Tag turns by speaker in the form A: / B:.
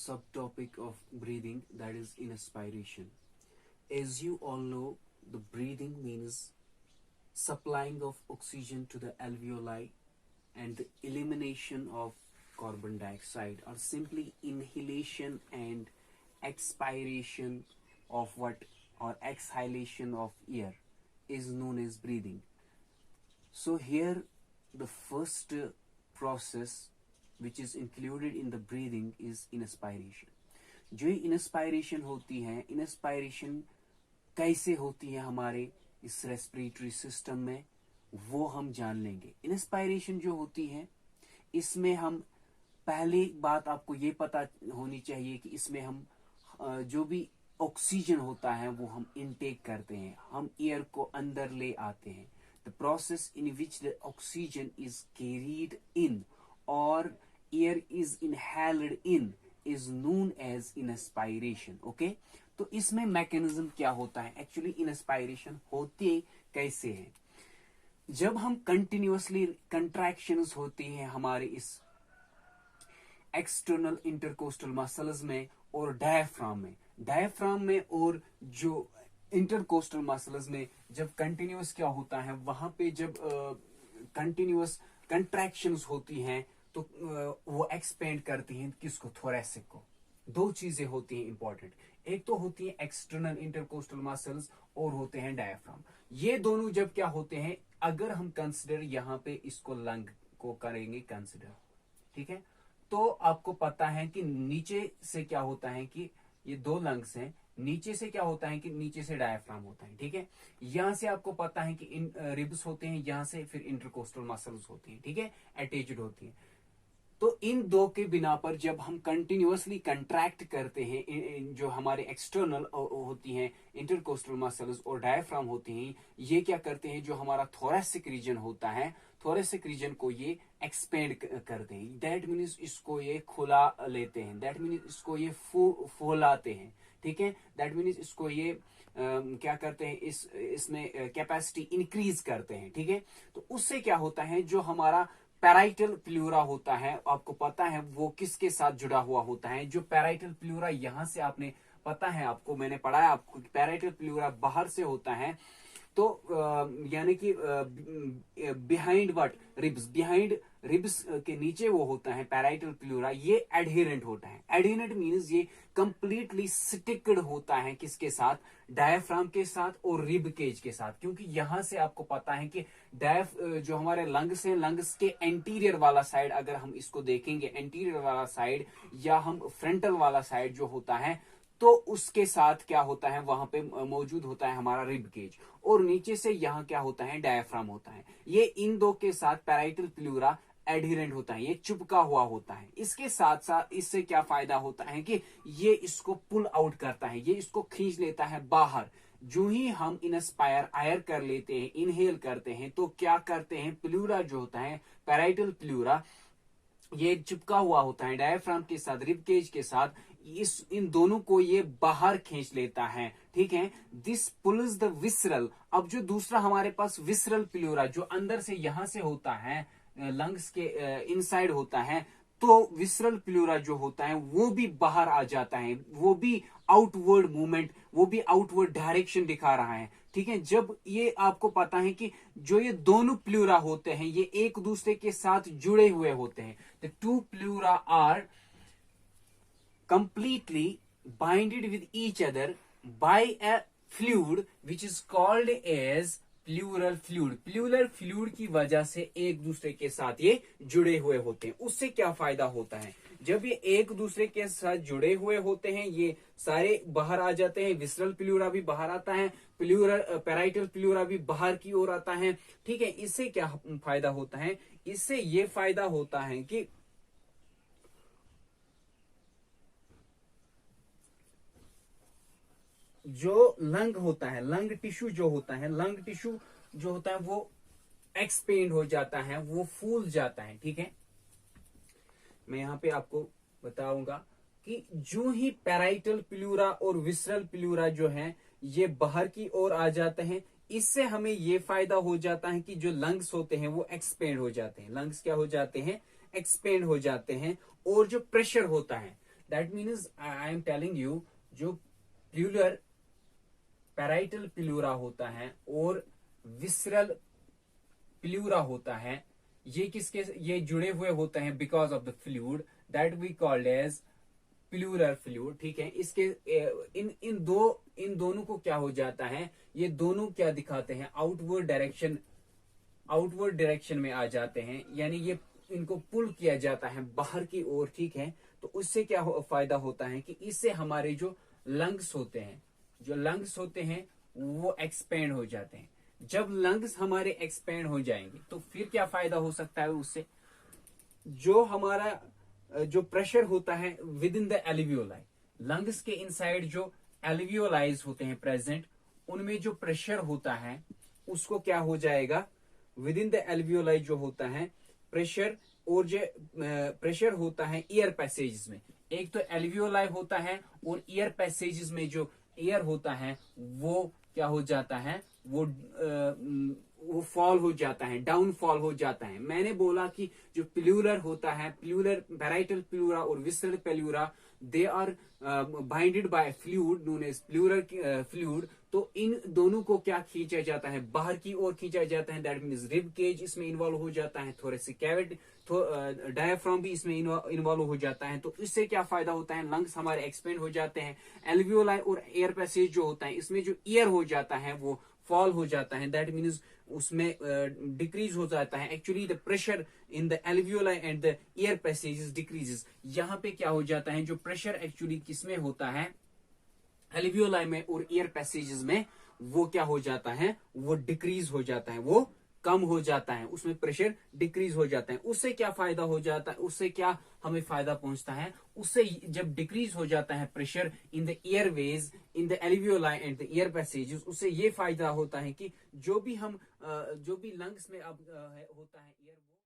A: subtopic of breathing, that is inspiration. As you all know, the breathing means supplying of oxygen to the alveoli and the elimination of carbon dioxide, or simply inhalation and expiration of what, or exhalation of air, is known as breathing. So here the first process which is included in the breathing is inspiration. जो ये inspiration होती है, inspiration कैसे होती है हमारे इस respiratory system में, वो हम जान लेंगे. इंस्पायरेशन जो होती है, इसमें हम पहली बात आपको ये पता होनी चाहिए कि इसमें हम जो भी ऑक्सीजन होता है वो हम इनटेक करते हैं, हम एयर को अंदर ले आते हैं. The process in which the oxygen is carried in और air is inhaled in is known as inspiration. Okay, तो इसमें मैकेनिज्म क्या होता है, एक्चुअली इंस्पायरेशन होती कैसे है. जब हम कंटिन्यूअसली कंट्रैक्शंस होती हैं हमारे इस एक्सटर्नल इंटरकोस्टल मसल्स में और डायफ्राम में और जो इंटरकोस्टल मसल्स में, जब कंटिन्यूअस क्या होता है वहां पे, जब कंटिन्यूअस कंट्रैक्शंस होती हैं तो वो एक्सपेंड करती हैं किसको, थोरैसिक को. दो चीजें होती हैं इंपॉर्टेंट, एक तो होती है एक्सटर्नल इंटरकोस्टल मसल्स और होते हैं डायफ्राम. ये दोनों जब क्या होते हैं, अगर हम कंसिडर यहाँ पे इसको लंग को करेंगे कंसिडर, ठीक है, तो आपको पता है कि नीचे से क्या होता है कि ये दो लंग्स हैं, नीचे से क्या होता है कि नीचे से डायफ्राम होता है, ठीक है. यहां से आपको पता है कि इन रिब्स होते हैं, यहां से फिर इंटरकोस्टल मसल्स होती हैं, ठीक है, अटैच्ड होती हैं. तो इन दो के बिना पर जब हम कंटिन्यूअसली कंट्रैक्ट करते हैं, जो हमारे एक्सटर्नल होती हैं इंटरकोस्टल मसल्स और डायफ्राम होती हैं, ये क्या करते हैं, जो हमारा थोरैसिक रीजन होता है, थोरैसिक रीजन को ये एक्सपेंड करते हैं. दैट मीन्स इसको ये खुला लेते हैं, दैट मीन्स इसको ये फुलाते हैं, ठीक है. दैट मीन्स इसको ये क्या करते हैं, इसमें कैपेसिटी इंक्रीज करते हैं, ठीक है. तो उससे क्या होता है, जो हमारा पैराइटल प्लूरा होता है, आपको पता है वो किसके साथ जुड़ा हुआ होता है. जो पैराइटल प्लूरा, यहां से आपने पता है, आपको मैंने पढ़ाया आपको, पैराइटल प्लूरा बाहर से होता है, तो यानी कि behind what, ribs, behind ribs के नीचे वो होता है पैराइटल प्लूरा, ये एडहेरेंट होता है. एडहेरेंट मींस ये कंप्लीटली स्टिक्ड होता है किसके साथ, डायफ्राम के साथ और रिब केज के साथ. क्योंकि यहां से आपको पता है कि जो हमारे लंग्स हैं, लंग्स के एंटीरियर वाला साइड अगर हम इसको देखेंगे, एंटीरियर वाला साइड या हम फ्रंटल वाला साइड जो होता है, तो उसके साथ क्या होता है, वहां पे मौजूद होता है हमारा रिब केज, और नीचे से यहाँ क्या होता है, डायफ्राम होता है. ये इन दो के साथ पैराइटल प्लूरा एडहेरेंट होता है, ये चिपका हुआ होता है. इसके साथ साथ इससे क्या फायदा होता है कि ये इसको पुल आउट करता है, ये इसको खींच लेता है बाहर. जो ही हम इंस्पायर आयर कर लेते हैं, इनहेल करते हैं, तो क्या करते हैं, प्लूरा जो होता है, पैराइटल प्लूरा, ये चिपका हुआ होता है डायफ्राम के साथ, रिब केज के साथ, इन दोनों को ये बाहर खींच लेता है, ठीक है. This pulls the visceral. अब जो दूसरा हमारे पास विसरल प्लूरा, जो अंदर से यहां से होता है, लंग्स के इनसाइड होता है, तो विसरल प्लूरा जो होता है वो भी बाहर आ जाता है, वो भी आउटवर्ड मूवमेंट, वो भी आउटवर्ड डायरेक्शन दिखा रहा है, ठीक है. जब ये आपको पता है कि जो ये दोनों प्लूरा होते हैं, ये एक दूसरे के साथ जुड़े हुए होते हैं. The two pleura are completely binded with each other by a fluid which is called as pleural fluid. Pleural fluid की वजह से एक दूसरे के साथ ये जुड़े हुए होते हैं. उससे क्या फायदा होता है, जब ये एक दूसरे के साथ जुड़े हुए होते हैं, ये सारे बाहर आ जाते हैं, विसरल प्लूरा भी बाहर आता है, पैराइटल प्लूरा भी बाहर की ओर आता है, ठीक है. इससे क्या फायदा होता है, इससे ये फायदा होता है कि जो लंग होता है, लंग टिश्यू जो होता है, लंग टिश्यू जो होता है वो एक्सपेंड हो जाता है, वो फूल जाता है, ठीक है. मैं यहां पे आपको बताऊंगा कि जो ही पैराइटल प्लूरा और विसरल प्लूरा जो है ये बाहर की ओर आ जाते हैं, इससे हमें ये फायदा हो जाता है कि जो लंग्स होते हैं वो एक्सपेंड हो जाते हैं. लंग्स क्या हो जाते हैं, एक्सपेंड हो जाते हैं. और जो प्रेशर होता है, that means I am telling you, जो प्लूरल पैराइटल प्लूरा होता है और विसरल प्लूरा होता है, ये किसके ये जुड़े हुए होते हैं because of the fluid that we called as pleural fluid. ठीक है, इसके इन दोनों को क्या हो जाता है, ये दोनों क्या दिखाते हैं, आउटवर्ड डायरेक्शन में आ जाते हैं, यानी ये इनको पुल किया जाता है बाहर की ओर। ठीक है, तो उससे क्या फायदा होता है कि इससे हमारे जो लंग्स होते हैं वो एक्सपेंड हो जाते हैं। जब लंग्स हमारे एक्सपेंड हो जाएंगे तो फिर क्या फायदा हो सकता है उससे, जो हमारा जो प्रेशर होता है with in the alveoli, lungs के इनसाइड जो एल्वियोलाइज होते हैं प्रेजेंट, उनमें जो प्रेशर होता है उसको क्या हो जाएगा, विद इन द एल्वियोलाई जो होता है प्रेशर, और जो प्रेशर होता है ईयर पैसेजेस में, एक तो एल्वियोलाई होता है और ईयर पैसेजेस में जो एयर होता है वो क्या हो जाता है, वो फॉल हो जाता है, डाउनफॉल हो जाता है। मैंने बोला कि जो प्लूरल होता है, प्लूरल पैराइटल प्लूरा और visceral pleura, they are binded by fluid known as pleural fluid. तो इन दोनों को क्या खींचा जाता है, बाहर की ओर खींचा जाता है, दैट मीन्स रिब केज इसमें इन्वॉल्व हो जाता है, थोरेसिक कैविटी, डायफ्राम भी इसमें इन्वॉल्व हो जाता है। तो इससे क्या फायदा होता है, लंग्स हमारे एक्सपेंड हो जाते हैं, एल्वियोलाई और एयर पैसेज जो होता है इसमें जो ईयर हो जाता है वो फॉल हो जाता है, दैट मीन्स उसमें डिक्रीज हो जाता है। Actually the pressure in the alveoli and the air passages decreases. यहाँ पे क्या हो जाता है, जो प्रेशर एक्चुअली किसमें होता है, एल्वियोलाई में और एयर पैसेजेस में, वो क्या हो जाता है, वो डिक्रीज हो जाता है, वो कम हो जाता है, उसमें प्रेशर डिक्रीज हो जाता है। उससे क्या फायदा हो जाता है, उससे क्या हमें फायदा पहुंचता है, उससे जब डिक्रीज हो जाता है pressure in the Airways, in the alveoli and the air passages, उससे ये फायदा होता है कि जो भी लंग्स में अब होता है एयर, वो